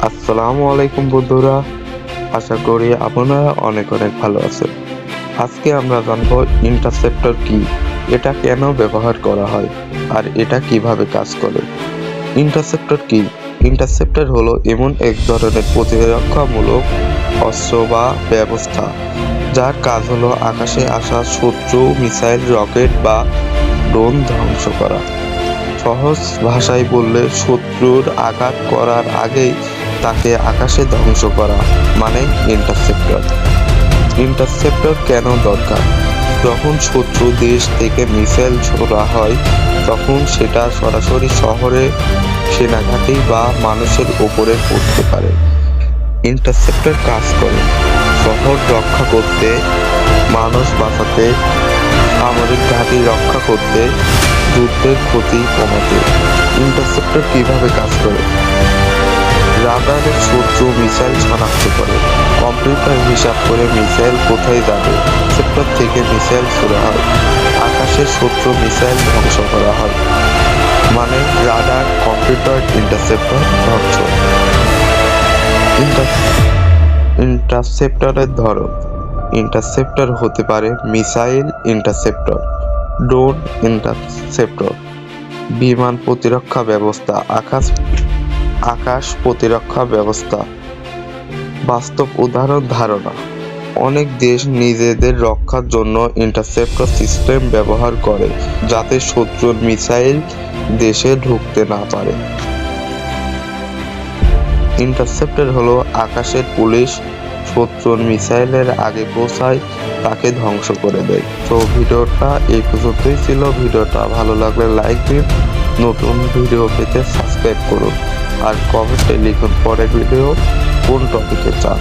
আসসালামু আলাইকুম বন্ধুরা, আশা করি আপনারা অনেক ভালো আছেন। আজকে আমরা জানবো ইন্টারসেপ্টর কি, এটা কেন ব্যবহার করা হয় আর এটা কিভাবে কাজ করে। ইন্টারসেপ্টর কি? ইন্টারসেপ্টর হলো এমন এক ধরনের প্রতিরক্ষামূলক অস্ত্র বা ব্যবস্থা যার কাজ হলো আকাশে আসা শত্রু মিসাইল, রকেট বা ড্রোন ধ্বংস করা। সহজ ভাষায় বললে শত্রুর আঘাত করার আগেই তাকে আকাশে ধ্বংস করা মানে ইন্টারসেপ্টর। ইন্টারসেপ্টর কেন দরকার? যখন শত্রু দেশ থেকে মিসাইল ছোড়া হয় তখন সেটা সরাসরি শহরে, সেনাঘাঁটি বা মানুষের উপরে পড়তে পারে। ইন্টারসেপ্টর কাজ করে শহর রক্ষা করতে, মানুষ বাঁচাতে, সামরিক ঘাঁটি রক্ষা করতে, যুদ্ধের ক্ষতি কমাতে। ইন্টারসেপ্টর কিভাবে কাজ করে? রাডারে শত্রু মিসাইল শনাক্ত করে, কম্পিউটার হিসাব করে মিসাইল কোথায় যাবে, সেক্টর থেকে মিসাইল ছোড়া হয়, আকাশে শত্রু মিসাইল ধ্বংস করা হয়। মানে রাডার, কম্পিউটার, ইন্টারসেপ্টর ধ্বংস। ইন্টারসেপ্টরের ধরন: ইন্টারসেপ্টর হতে পারে মিসাইল ইন্টারসেপ্টর, ড্রোন ইন্টারসেপ্টর, বিমান প্রতিরক্ষা ব্যবস্থা, আকাশ প্রতিরক্ষা ব্যবস্থা। বাস্তব উদাহরণ ধারণা: অনেক দেশ নিজেদের রক্ষার জন্য ইন্টারসেপ্টর সিস্টেম ব্যবহার করে যাতে শত্রুর মিসাইল দেশে ঢুকতে না পারে। ইন্টারসেপ্টর হলো আকাশের পুলিশ, শত্রুর মিসাইলের আগে পৌঁছায়, তাকে ধ্বংস করে দেয়। তো ভিডিওটা এই পর্যন্তই ছিল। ভিডিওটা ভালো লাগলে লাইক দিন, নতুন ভিডিও পেতে সাবস্ক্রাইব করুন আর কমেন্টে লিখুন পরের ভিডিও কোন টপিকে চান।